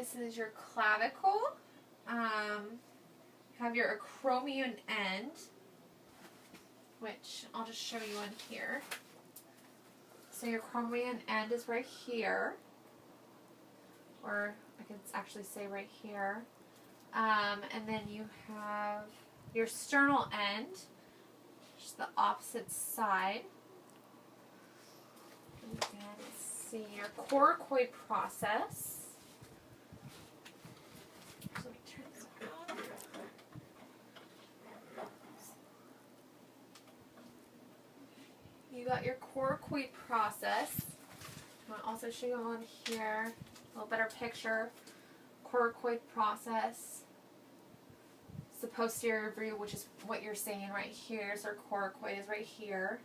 this is your clavicle. You have your acromion end, which I'll just show you on here. So your acromion end is right here, or I can actually say right here. And then you have your sternal end, which is the opposite side. And let's see, your coracoid process. So let me turn this on. You got your coracoid process. I'll also show you on here a little better picture. Coracoid process. It's the posterior view, which is what you're seeing right here. So our coracoid is right here.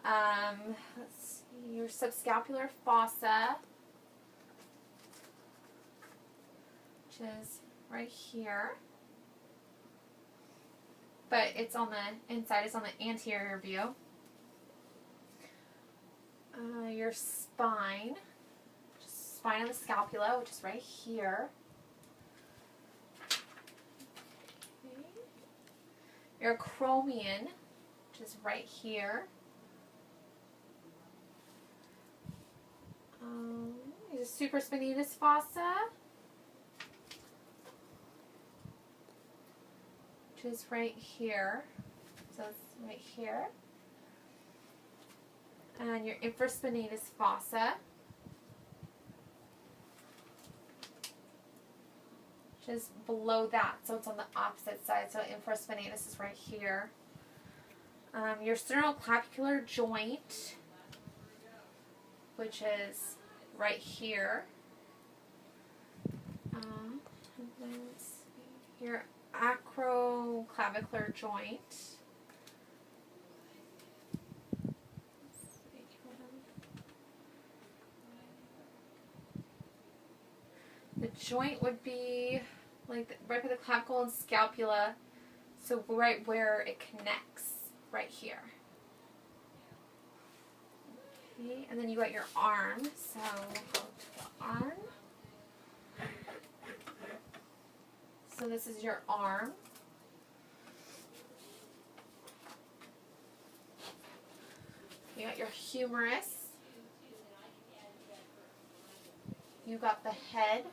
Let's see, your subscapular fossa, which is right here. But it's on the inside, it's on the anterior view. Your spine, spine of the scapula, which is right here. Okay. Your acromion, which is right here. Your supraspinatus fossa, which is right here. So it's right here. And your infraspinatus fossa, which is below that, so it's on the opposite side. So infraspinatus is right here. Your sternoclavicular joint, which is right here. And then let's see, your acroclavicular joint. The joint would be like right by the clavicle and scapula, so right where it connects, right here. Okay, and then you got your arm, so we'll go to the arm. So this is your arm. You got your humerus. You got the head.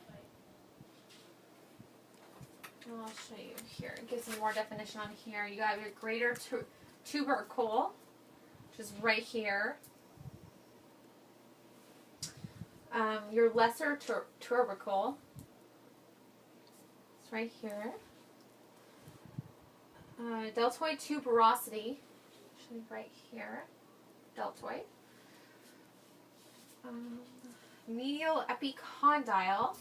I'll show you here. It gives you more definition on here. You got your greater tubercle, which is right here. Your lesser tubercle, it's right here. Deltoid tuberosity, actually right here. Deltoid. Medial epicondyle,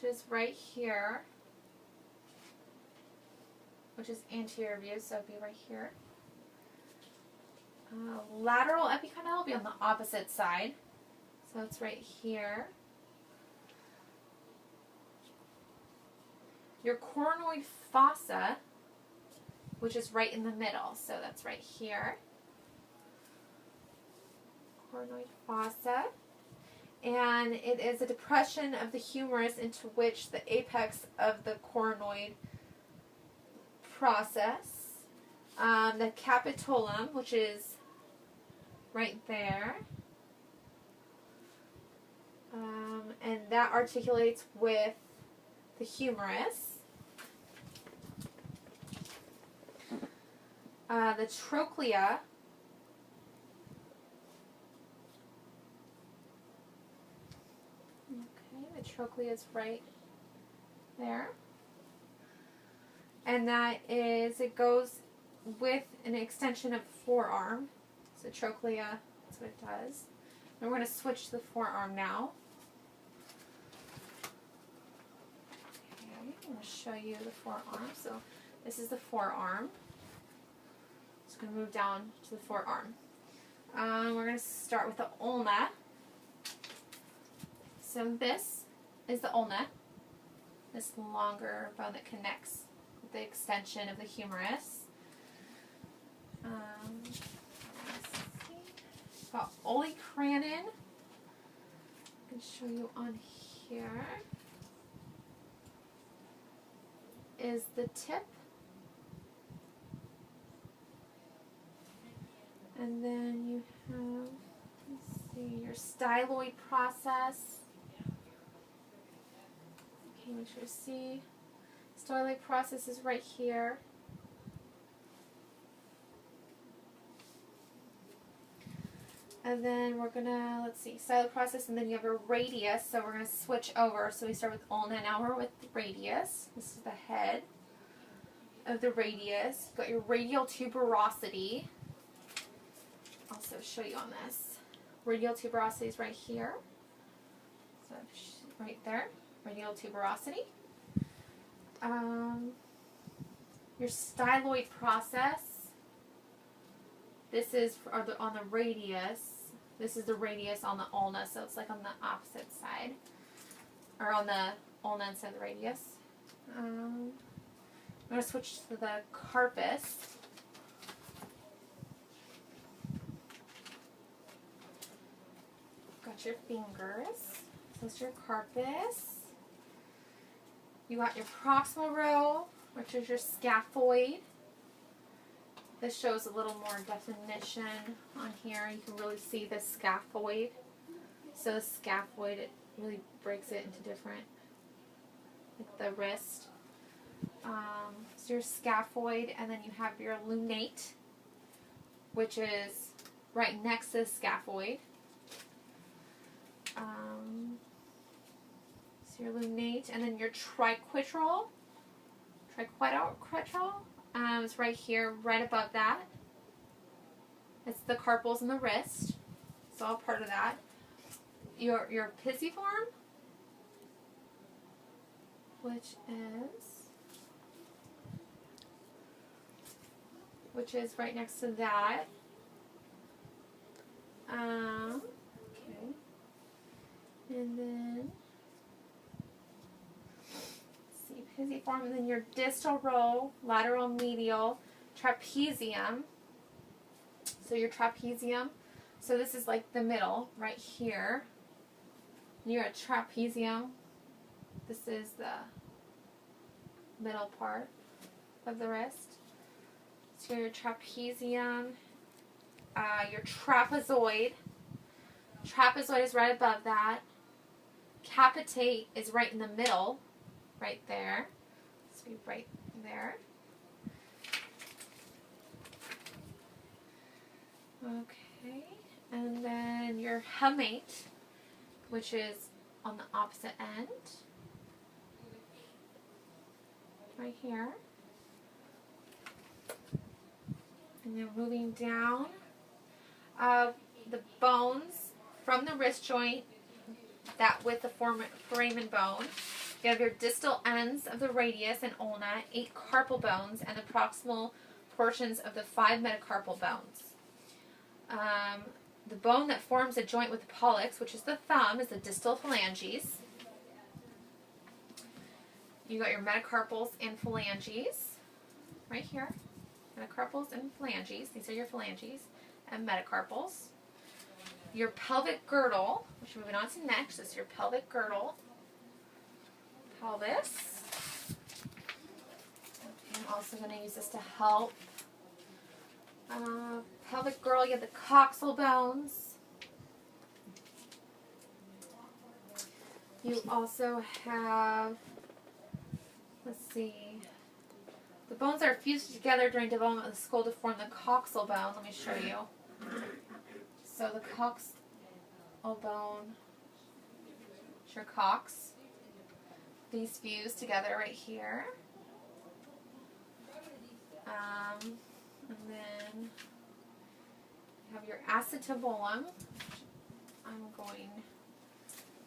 is right here, which is anterior view, so it'll be right here. Lateral epicondyle will be on the opposite side, so it's right here. Your coronoid fossa, which is right in the middle, so that's right here. Coronoid fossa. And it is a depression of the humerus into which the apex of the coronoid process. The capitulum, which is right there. And that articulates with the humerus. The trochlea, the trochlea is right there. And that is, it goes with an extension of forearm. So trochlea, that's what it does. And we're going to switch to the forearm now. Okay, I'm going to show you the forearm. So this is the forearm. Just going to move down to the forearm. We're going to start with the ulna. So this is the ulna, this longer bone that connects with the extension of the humerus. Let's see. Got olecranon, show you on here is the tip. And then you have, let's see, your styloid process. Okay, make sure to see. Styloid process is right here. And then we're gonna, let's see, styloid process, and then you have a radius. So we're gonna switch over. So we start with ulna, now we're with the radius. This is the head of the radius. You've got your radial tuberosity. Also show you on this. Radial tuberosity is right here. So right there, radial tuberosity. Your styloid process. This is on the radius. This is the radius on the ulna, so it's like on the opposite side, or on the ulna instead of the radius. I'm going to switch to the carpus. Got your fingers. This is your carpus. You got your proximal row, which is your scaphoid. This shows a little more definition on here. You can really see the scaphoid. So the scaphoid, it really breaks it into different, like the wrist. So your scaphoid, and then you have your lunate, which is right next to the scaphoid. So your lunate, and then your triquetral. It's right here, right above that. It's the carpals and the wrist. It's all part of that. Your pisiform, which is right next to that. Okay. And then pisiform, and then your distal row, lateral medial, trapezium. So your trapezium, so this is like the middle, right here. Near a trapezium, this is the middle part of the wrist. So your trapezium, your trapezoid. Trapezoid is right above that. Capitate is right in the middle. Right there. Let's be right there. Okay. And then your hamate, which is on the opposite end. Right here. And then moving down. The bones from the wrist joint, that with the foramen bone. You have your distal ends of the radius and ulna, 8 carpal bones, and the proximal portions of the 5 metacarpal bones. The bone that forms a joint with the pollex, which is the thumb, is the distal phalanges. You got your metacarpals and phalanges right here. Metacarpals and phalanges. These are your phalanges and metacarpals. Your pelvic girdle, which we're moving on to next, is your pelvic girdle. Pelvis. I'm also going to use this to help. Pelvic girdle, you have the coxal bones. You also have, let's see, the bones are fused together during development of the skull to form the coxal bone. Let me show you. So the coxal bone, it's your cox. These fuse together right here. And then you have your acetabulum. I'm going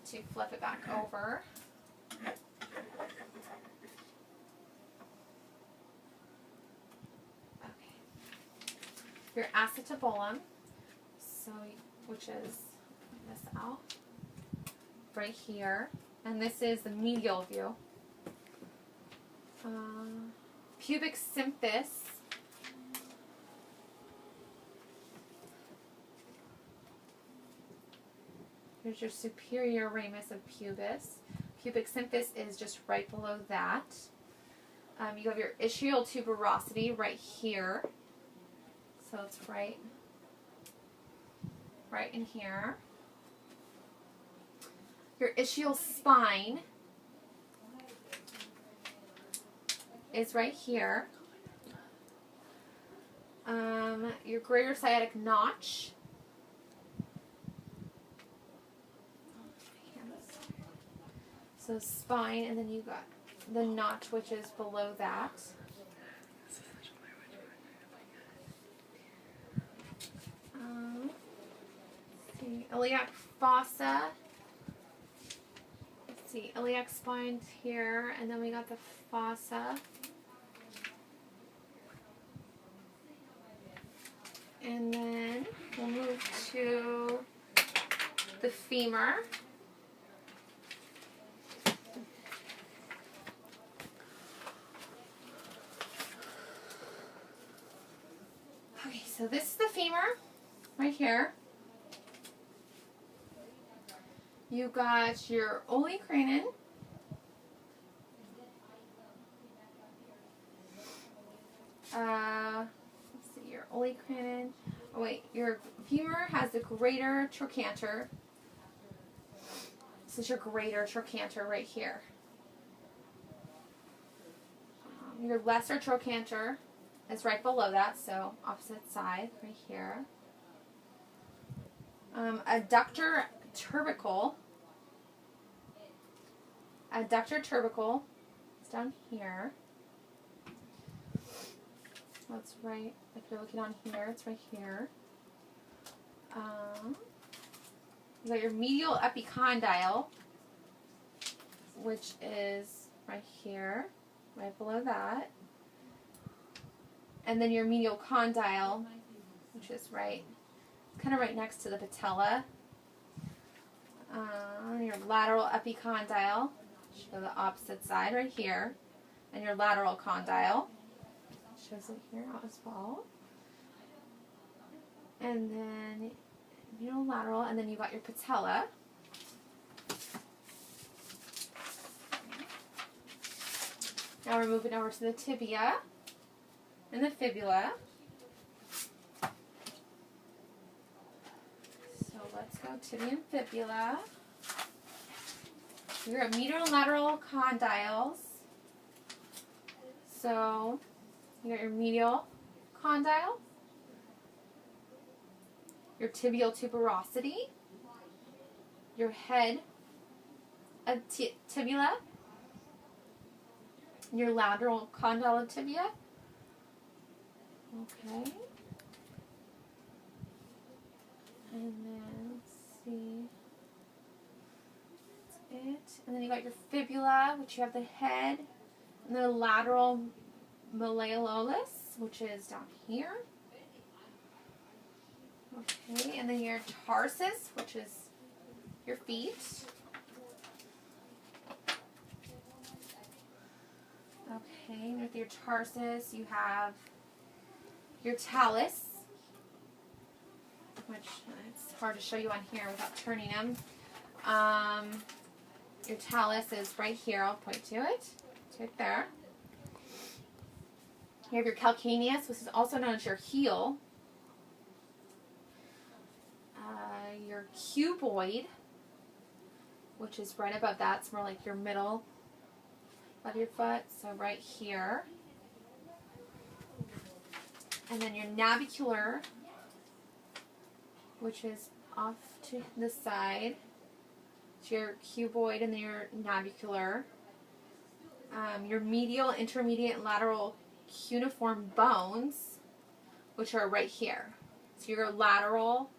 to flip it back over. Okay. Your acetabulum, so which is this out right here. And this is the medial view. Pubic symphysis. Here's your superior ramus of pubis. Pubic symphysis is just right below that. You have your ischial tuberosity right here. So it's right in here. Your ischial spine is right here. Your greater sciatic notch. So spine, and then you got the notch, which is below that. Let's see, iliac fossa. Let's see, iliac spine's here, and then we got the fossa. And then we'll move to the femur. Okay, so this is the femur right here. You got your olecranon. Let's see, your olecranon. Oh wait, your femur has the greater trochanter. This is your greater trochanter right here. Your lesser trochanter is right below that, so opposite side, right here. Adductor tubercle. Adductor tubercle is down here. That's right. If you're looking on here, it's right here. You got your medial epicondyle, which is right here, right below that. And then your medial condyle, which is kind of right next to the patella. Your lateral epicondyle, show the opposite side right here. And your lateral condyle, shows it here as well. And then lateral, and then you got your patella. Now we're moving over to the tibia and the fibula. So let's go tibia and fibula. Your medial-lateral condyles. So you got your medial condyle, your tibial tuberosity, your head of tibula, your lateral condyle of tibia. Okay. And then, let's see. That's it. And then you got your fibula, which you have the head, and the lateral malleolus, which is down here. Okay, and then your tarsus, which is your feet. Okay, with your tarsus, you have your talus, which it's hard to show you on here without turning them. Your talus is right here. I'll point to it. It's right there. You have your calcaneus, which is also known as your heel. Your cuboid, which is right above that. It's more like your middle of your foot, so right here. And then your navicular, which is off to the side. It's your cuboid and then your navicular. Your medial, intermediate, and lateral cuneiform bones, which are right here. So your lateral,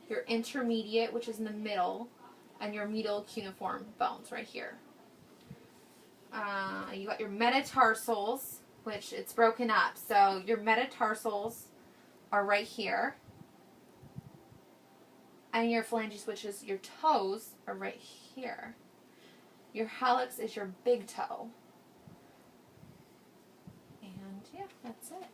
your intermediate, which is in the middle, and your medial cuneiform bones right here. You got your metatarsals, which it's broken up. So your metatarsals are right here. And your phalanges, which is your toes, are right here. Your hallux is your big toe. And yeah, that's it.